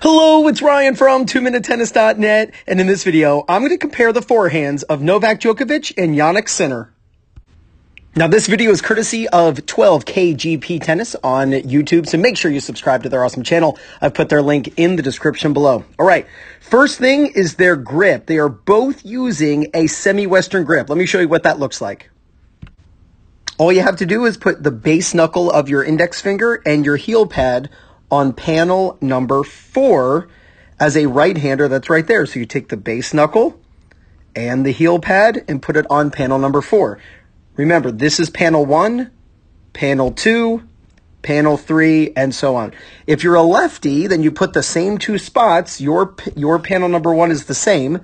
Hello, it's Ryan from 2minutetennis.net, and in this video, I'm going to compare the forehands of Novak Djokovic and Jannik Sinner. Now, this video is courtesy of 12KGP Tennis on YouTube, so make sure you subscribe to their awesome channel. I've put their link in the description below. All right, first thing is their grip. They are both using a semi-Western grip. Let me show you what that looks like. All you have to do is put the base knuckle of your index finger and your heel pad on panel number 4 as a right-hander. That's right there. So you take the base knuckle and the heel pad and put it on panel number 4. Remember, this is panel 1, panel 2, panel 3, and so on. If you're a lefty, then you put the same two spots. Your panel number 1 is the same.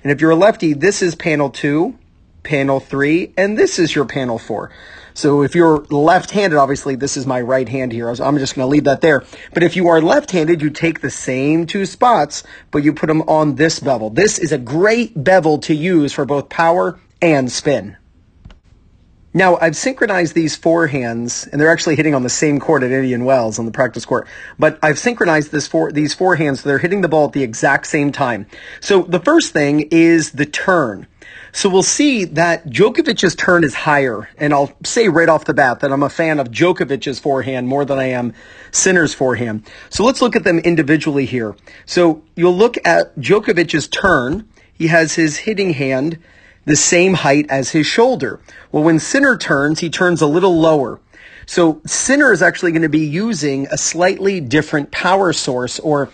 And if you're a lefty, this is panel 2, panel 3, and this is your panel 4. So if you're left-handed, obviously, this is my right hand here. I'm just going to leave that there. But if you are left-handed, you take the same two spots, but you put them on this bevel. This is a great bevel to use for both power and spin. Now, I've synchronized these forehands, and they're actually hitting on the same court at Indian Wells on the practice court. But I've synchronized these forehands so they're hitting the ball at the exact same time. So the first thing is the turn. So we'll see that Djokovic's turn is higher, and I'll say right off the bat that I'm a fan of Djokovic's forehand more than I am Sinner's forehand. So let's look at them individually here. So you'll look at Djokovic's turn. He has his hitting hand the same height as his shoulder. Well, when Sinner turns, he turns a little lower. So Sinner is actually going to be using a slightly different power source, or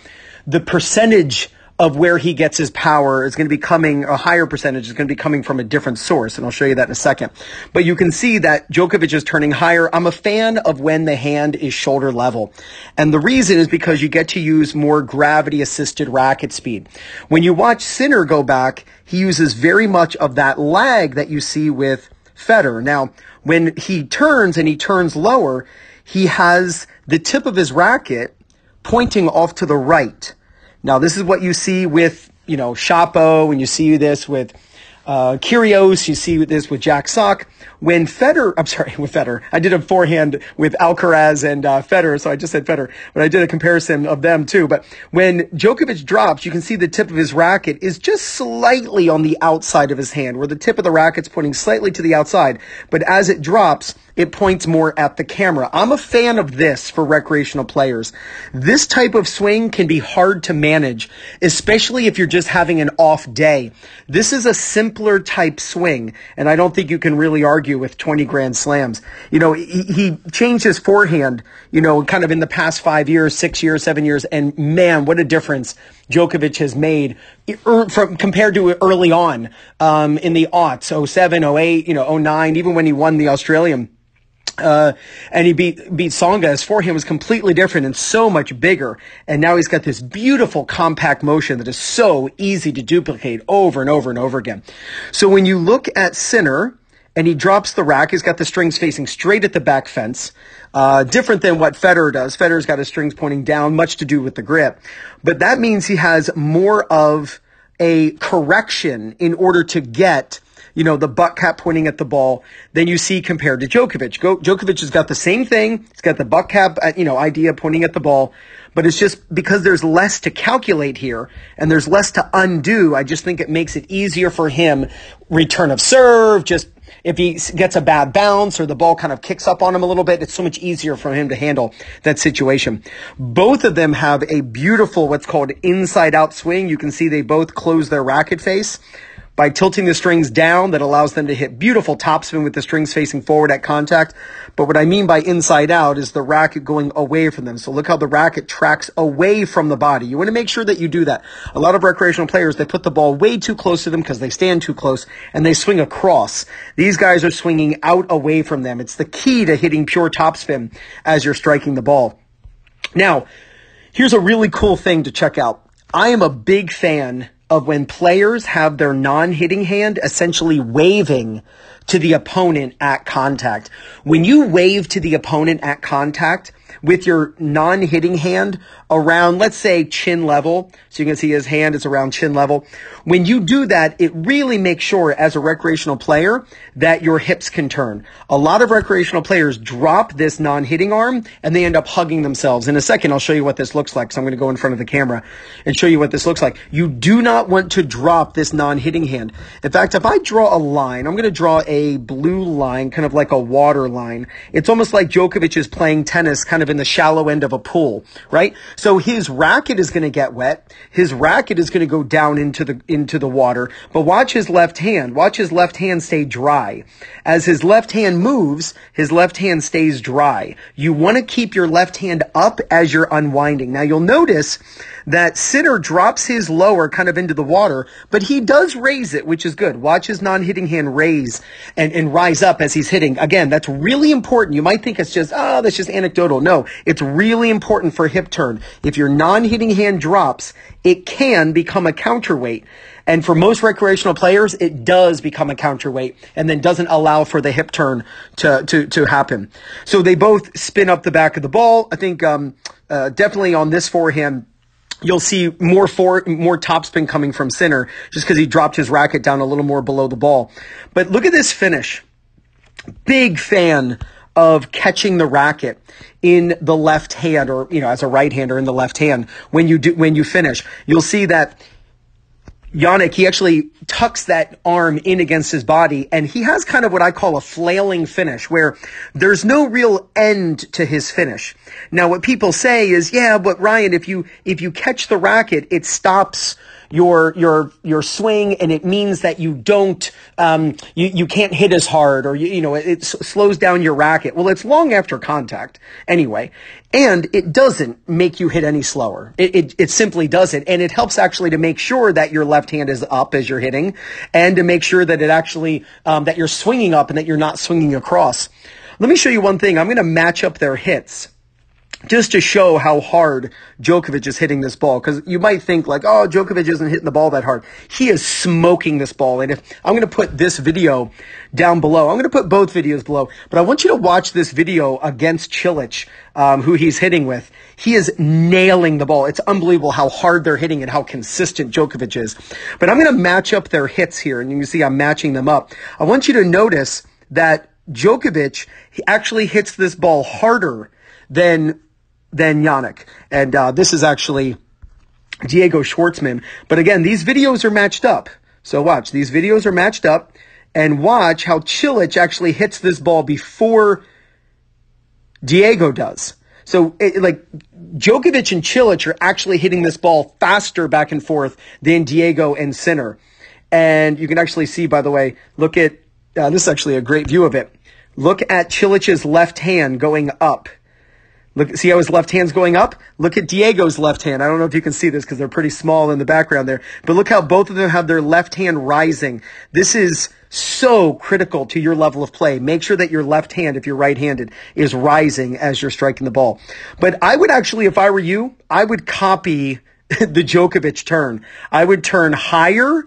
the percentage of where he gets his power is going to be coming, a higher percentage is going to be coming from a different source, and I'll show you that in a second. But you can see that Djokovic is turning higher. I'm a fan of when the hand is shoulder level. And the reason is because you get to use more gravity-assisted racket speed. When you watch Sinner go back, he uses very much of that lag that you see with Federer. Now, when he turns and he turns lower, he has the tip of his racket pointing off to the right. Now, this is what you see with, Shapo, and you see this with Kyrgios, you see this with Jack Sock. With Federer. I did a forehand with Alcaraz and Federer, so I just said Federer, but I did a comparison of them too. But when Djokovic drops, you can see the tip of his racket is just slightly on the outside of his hand, where the tip of the racket's pointing slightly to the outside. But as it drops, it points more at the camera. I'm a fan of this for recreational players. This type of swing can be hard to manage, especially if you're just having an off day. This is a simpler type swing, and I don't think you can really argue with 20 Grand Slams. He changed his forehand, kind of in the past 5 years, 6 years, 7 years, and man, what a difference Djokovic has made compared to early on in the aughts, 07, 08, 09, even when he won the Australian. And he beat Tsonga. His forehand was completely different and so much bigger. And now he's got this beautiful compact motion that is so easy to duplicate over and over and over again. So when you look at Sinner and he drops the rack, he's got the strings facing straight at the back fence. Different than what Federer does. Federer's got his strings pointing down, much to do with the grip. But that means he has more of a correction in order to get the butt cap pointing at the ball than you see compared to Djokovic. Djokovic has got the same thing. He's got the butt cap, idea pointing at the ball, but it's just because there's less to calculate here and there's less to undo. I just think it makes it easier for him. Return of serve, just if he gets a bad bounce or the ball kind of kicks up on him a little bit, it's so much easier for him to handle that situation. Both of them have a beautiful, what's called inside out swing. You can see they both close their racket face by tilting the strings down. That allows them to hit beautiful topspin with the strings facing forward at contact. But what I mean by inside out is the racket going away from them. So look how the racket tracks away from the body. You want to make sure that you do that. A lot of recreational players, they put the ball way too close to them because they stand too close and they swing across. These guys are swinging out away from them. It's the key to hitting pure topspin as you're striking the ball. Now, here's a really cool thing to check out. I am a big fan of when players have their non-hitting hand essentially waving to the opponent at contact. When you wave to the opponent at contact, with your non-hitting hand around, let's say, chin level. So you can see his hand is around chin level. When you do that, it really makes sure as a recreational player that your hips can turn. A lot of recreational players drop this non-hitting arm and they end up hugging themselves. In a second, I'll show you what this looks like. So I'm going to go in front of the camera and show you what this looks like. You do not want to drop this non-hitting hand. In fact, if I draw a line, I'm going to draw a blue line, kind of like a water line. It's almost like Djokovic is playing tennis kind of in the shallow end of a pool, right? So his racket is going to get wet. His racket is going to go down into the water. But watch his left hand. Watch his left hand stay dry. As his left hand moves, his left hand stays dry. You want to keep your left hand up as you're unwinding. Now you'll notice that Sinner drops his lower kind of into the water, but he does raise it, which is good. Watch his non-hitting hand raise and rise up as he's hitting. Again, that's really important. You might think it's just, that's just anecdotal. No, it's really important for hip turn. If your non-hitting hand drops, it can become a counterweight. And for most recreational players, it does become a counterweight and then doesn't allow for the hip turn to happen. So they both spin up the back of the ball. I think definitely on this forehand, you'll see more topspin coming from Sinner just because he dropped his racket down a little more below the ball. But look at this finish. Big fan of catching the racket in the left hand, or, as a right hander in the left hand. When you finish, you'll see that Jannik, he actually tucks that arm in against his body, and he has kind of what I call a flailing finish, where there's no real end to his finish. Now, what people say is, yeah, but Ryan, if you catch the racket, it stops your swing, and it means that you don't you can't hit as hard, or it slows down your racket. Well, it's long after contact anyway, and it doesn't make you hit any slower. It simply doesn't, and it helps actually to make sure that your left hand is up as you're hitting, and to make sure that it actually that you're swinging up and that you're not swinging across. Let me show you one thing. I'm going to match up their hits, just to show how hard Djokovic is hitting this ball. Because you might think like, oh, Djokovic isn't hitting the ball that hard. He is smoking this ball. And if I'm going to put this video down below, I'm going to put both videos below. But I want you to watch this video against Cilic, who he's hitting with. He is nailing the ball. It's unbelievable how hard they're hitting and how consistent Djokovic is. But I'm going to match up their hits here. And you can see I'm matching them up. I want you to notice that Djokovic, he actually hits this ball harder than Jannik. And this is actually Diego Schwartzman. But again, these videos are matched up. So watch, these videos are matched up, and watch how Cilic actually hits this ball before Diego does. So like Djokovic and Cilic are actually hitting this ball faster back and forth than Diego and Sinner. And you can actually see, by the way, look at, this is actually a great view of it. Look at Cilic's left hand going up. Look, see how his left hand's going up? Look at Diego's left hand. I don't know if you can see this because they're pretty small in the background there. But look how both of them have their left hand rising. This is so critical to your level of play. Make sure that your left hand, if you're right-handed, is rising as you're striking the ball. But I would actually, if I were you, I would copy the Djokovic turn. I would turn higher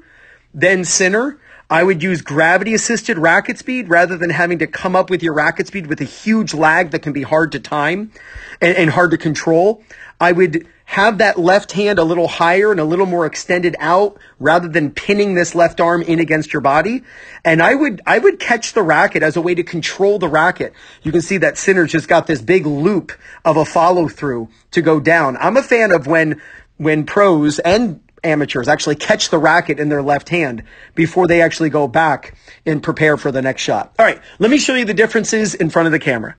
than Sinner. I would use gravity-assisted racket speed rather than having to come up with your racket speed with a huge lag that can be hard to time and hard to control. I would have that left hand a little higher and a little more extended out rather than pinning this left arm in against your body. And I would catch the racket as a way to control the racket. You can see that Sinner's just got this big loop of a follow-through to go down. I'm a fan of when pros and amateurs actually catch the racket in their left hand before they actually go back and prepare for the next shot. All right, let me show you the differences in front of the camera.